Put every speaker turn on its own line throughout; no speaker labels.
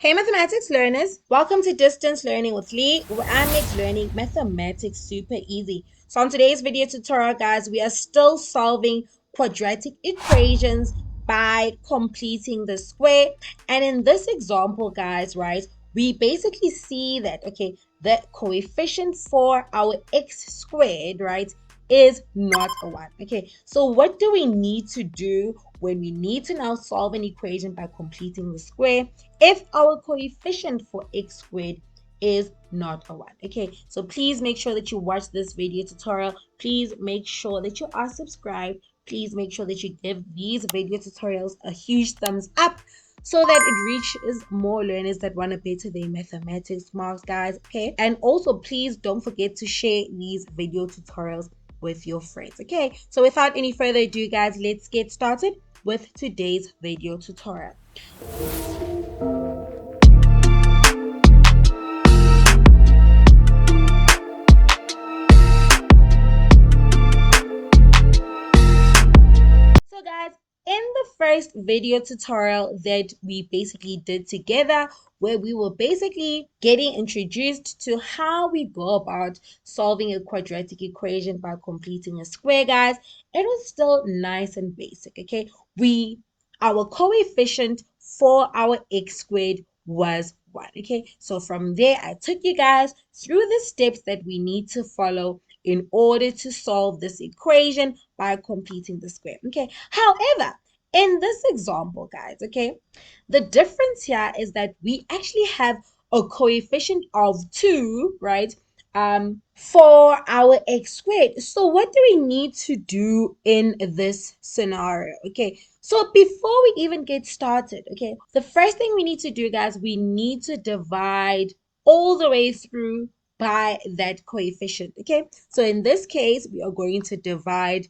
Hey mathematics learners, welcome to Distance Learning with Lee, where I make learning mathematics super easy. So on today's video tutorial, guys, we are still solving quadratic equations by completing the square. And in this example, guys, right, we basically see that, okay, the coefficient for our x squared, right, is not a 1. Okay, so what do we need to do when we need to now solve an equation by completing the square if our coefficient for x squared is not a 1? Okay, so please make sure that you watch this video tutorial. Please make sure that you are subscribed. Please make sure that you give these video tutorials a huge thumbs up so that it reaches more learners that want to better their mathematics marks, guys. Okay, and also please don't forget to share these video tutorials with your friends. Okay, so without any further ado, guys, let's get started with today's video tutorial. So guys, in the first video tutorial that we basically did together, where we were basically getting introduced to how we go about solving a quadratic equation by completing a square, guys, it was still nice and basic. Okay, our coefficient for our x squared was 1. Okay, so from there I took you guys through the steps that we need to follow in order to solve this equation by completing the square. Okay, however, in this example, guys, okay, the difference here is that we actually have a coefficient of 2, right, for our x squared. So what do we need to do in this scenario? Okay, so before we even get started, okay, the first thing we need to do, guys, we need to divide all the way through by that coefficient. Okay, so in this case, we are going to divide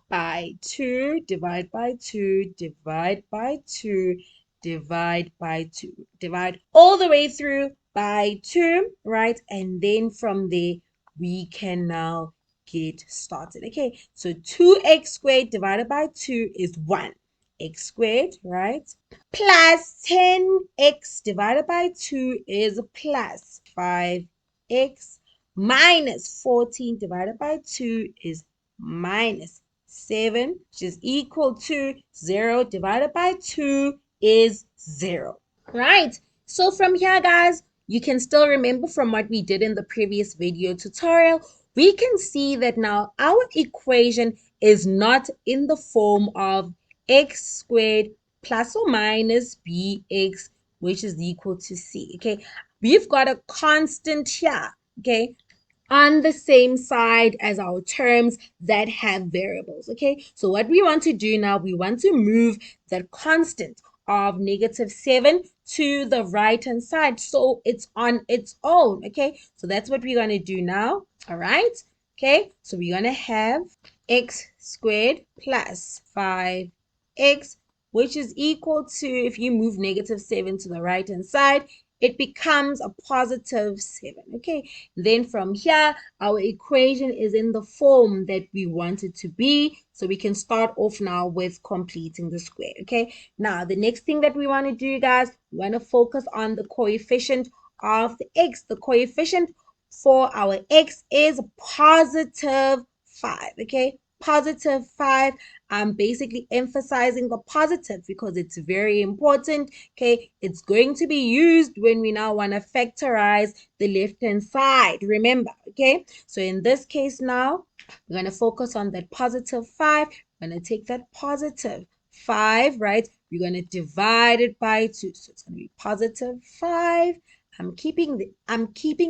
by 2, divide by 2, divide by 2, divide by 2, divide all the way through by 2, right? And then from there, we can now get started. Okay, so 2x squared divided by 2 is 1. X squared, right? Plus 10x divided by 2 is plus 5x, minus 14 divided by 2 is minus 7, which is equal to 0 divided by 2 is 0. Right. So from here, guys, you can still remember from what we did in the previous video tutorial, we can see that now our equation is not in the form of x squared plus or minus bx, which is equal to c. Okay, we've got a constant here. Okay, on the same side as our terms that have variables. Okay, so what we want to do now, we want to move that constant of -7 to the right hand side so it's on its own. Okay, so that's what we're going to do now. All right, okay, so we're going to have x squared plus 5x, which is equal to, if you move -7 to the right hand side, it becomes a +7. Okay, then from here, our equation is in the form that we want it to be. So we can start off now with completing the square. Okay, now the next thing that we want to do, guys, we want to focus on the coefficient of the x. The coefficient for our x is +5. Okay, +5. I'm basically emphasizing the positive because it's very important. Okay, it's going to be used when we now want to factorize the left hand side, remember. Okay, so in this case now, we're going to focus on that +5. We're going to take that +5, right? We're going to divide it by 2, so it's going to be +5. I'm keeping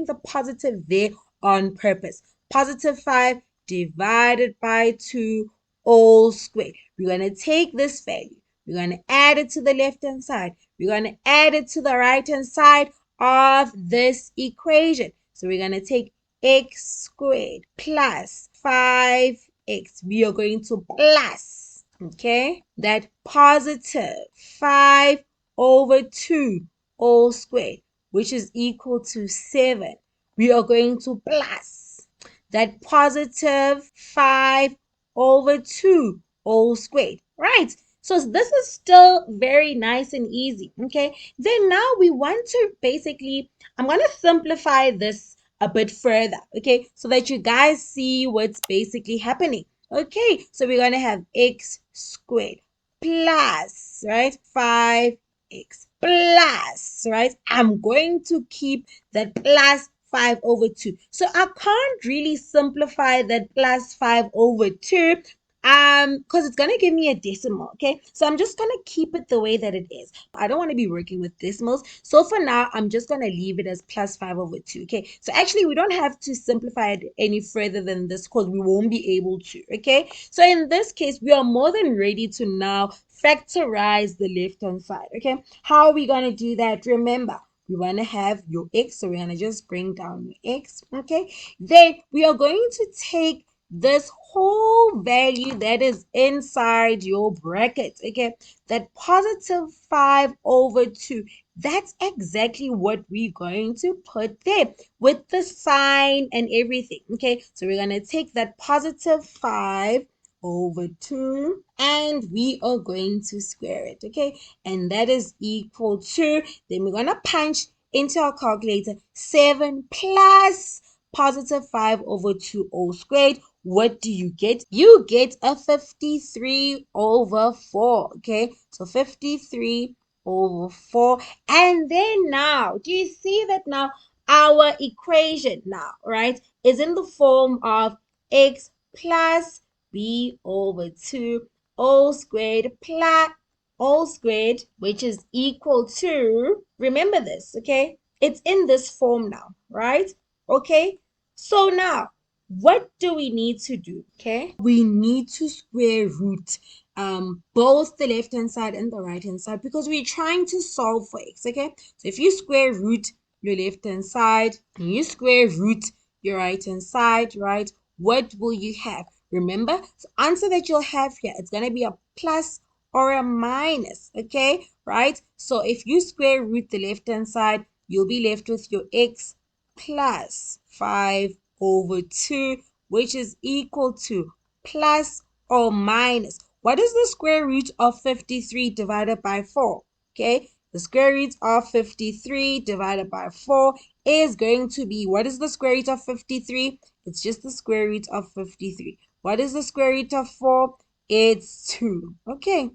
the positive there on purpose. +5 divided by 2 all squared. We're going to take this value. We're going to add it to the left-hand side. We're going to add it to the right-hand side of this equation. So we're going to take x squared plus 5x. We are going to plus, okay, that +5 over 2 all squared, which is equal to 7. We are going to plus that +5 over 2 all squared, right? So this is still very nice and easy. Okay. Then now we want to basically, I'm going to simplify this a bit further. Okay. So that you guys see what's basically happening. Okay. So we're going to have x squared plus, right? 5x plus, right? I'm going to keep that plus 5 over 2. So I can't really simplify that plus 5 over 2 because it's gonna give me a decimal. Okay, so I'm just gonna keep it the way that it is. I don't want to be working with decimals, so for now I'm just gonna leave it as plus 5 over 2. Okay, so actually we don't have to simplify it any further than this because we won't be able to. Okay, so in this case we are more than ready to now factorize the left hand side. Okay, how are we gonna do that? Remember, we want to have your x, so we're going to just bring down your x. Okay, then we are going to take this whole value that is inside your bracket. Okay, that positive 5 over 2, that's exactly what we're going to put there with the sign and everything. Okay, so we're going to take that positive 5 over 2 and we are going to square it. Okay, and that is equal to, then we're going to punch into our calculator 7 plus positive 5 over 2 all squared. What do you get? You get a 53 over 4. Okay, so 53 over 4. And then now, do you see that now our equation now, right, is in the form of x plus b over 2 all squared plus all squared, which is equal to, remember this, okay? It's in this form now, right? Okay, so now what do we need to do? Okay, we need to square root both the left hand side and the right hand side because we're trying to solve for x. Okay, so if you square root your left hand side and you square root your right hand side, right, what will you have? Remember, the answer that you'll have here, it's going to be a plus or a minus. Okay, right? So if you square root the left hand side, you'll be left with your x plus 5 over 2, which is equal to plus or minus. What is the square root of 53 divided by 4? Okay, the square root of 53 divided by 4 is going to be, what is the square root of 53? It's just the square root of 53. What is the square root of 4? It's 2. Okay,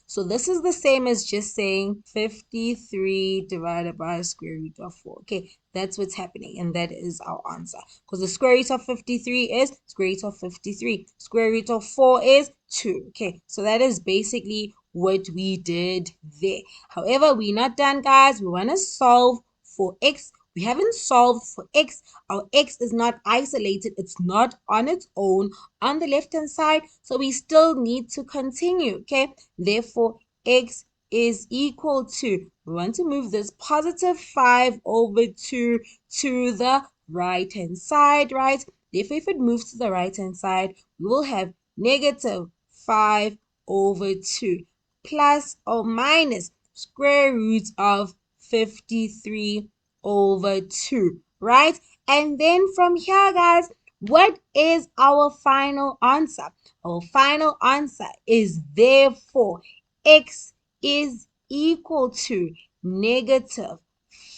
so this is the same as just saying 53 divided by square root of 4. Okay, that's what's happening, and that is our answer. Because the square root of 53 is square root of 53. Square root of 4 is 2. Okay, so that is basically what we did there. However, we're not done, guys. We want to solve for x. We haven't solved for x. Our x is not isolated. It's not on its own on the left hand side. So we still need to continue. Okay, therefore, x is equal to, we want to move this positive 5 over 2 to the right hand side, right? Therefore, if it moves to the right hand side, we will have negative 5 over 2 plus or minus square root of 53 over 2, right? And then from here, guys, what is our final answer? Our final answer is therefore x is equal to negative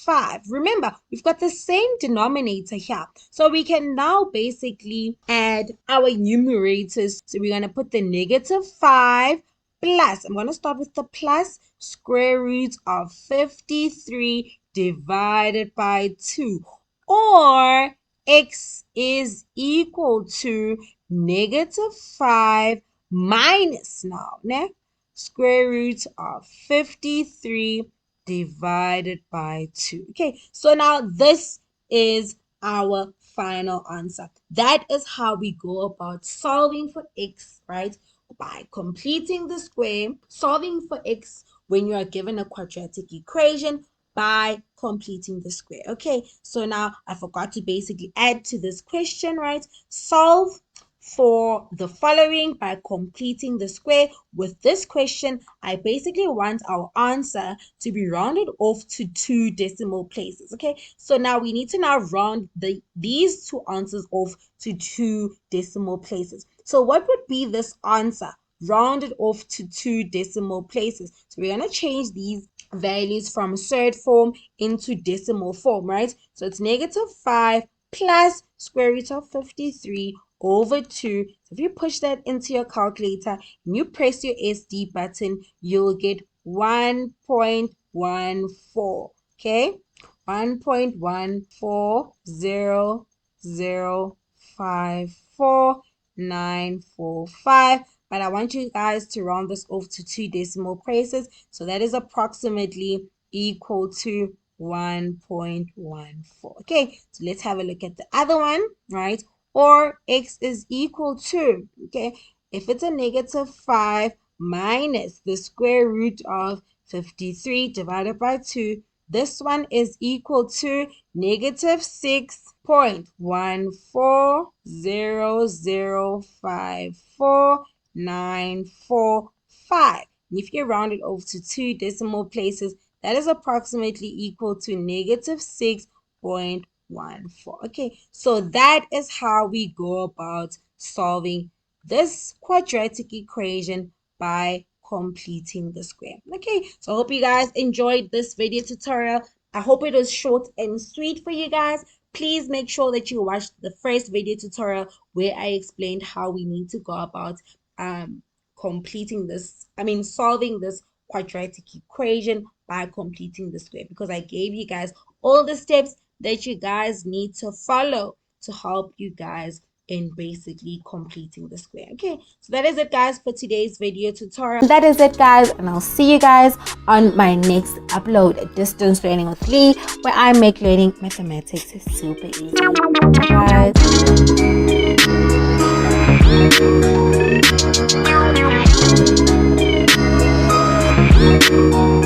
5. Remember, we've got the same denominator here. So we can now basically add our numerators. So we're going to put the negative 5 plus, I'm going to start with the plus, square root of 53 divided by 2. Or x is equal to negative 5 minus now, square root of 53 divided by 2. Okay, so now this is our final answer. That is how we go about solving for x, right? By completing the square, solving for x when you are given a quadratic equation by completing the square. Okay, so now I forgot to basically add to this question, right? Solve for the following by completing the square. With this question, I basically want our answer to be rounded off to 2 decimal places. Okay, so now we need to now round these 2 answers off to 2 decimal places. So what would be this answer rounded off to 2 decimal places. So we're going to change these values from surd form into decimal form, right? So it's -5 plus square root of 53 over 2. So if you push that into your calculator and you press your SD button, you'll get 1.14. Okay, 1.140054945. But I want you guys to round this off to 2 decimal places. So that is approximately equal to 1.14. Okay, so let's have a look at the other one, right? Or x is equal to, okay, if it's a -5 minus the square root of 53 divided by 2, this one is equal to -6.140054945. And if you round it off to 2 decimal places, that is approximately equal to -6.14. Okay, so that is how we go about solving this quadratic equation by completing the square. Okay, so I hope you guys enjoyed this video tutorial. I hope it was short and sweet for you guys. Please make sure that you watch the first video tutorial where I explained how we need to go about solving this quadratic equation by completing the square, because I gave you guys all the steps that you guys need to follow to help you guys in basically completing the square. Okay, so that is it guys for today's video tutorial. That is it guys, and I'll see you guys on my next upload, Distance Learning with Lee, where I make learning mathematics super easy. Bye guys.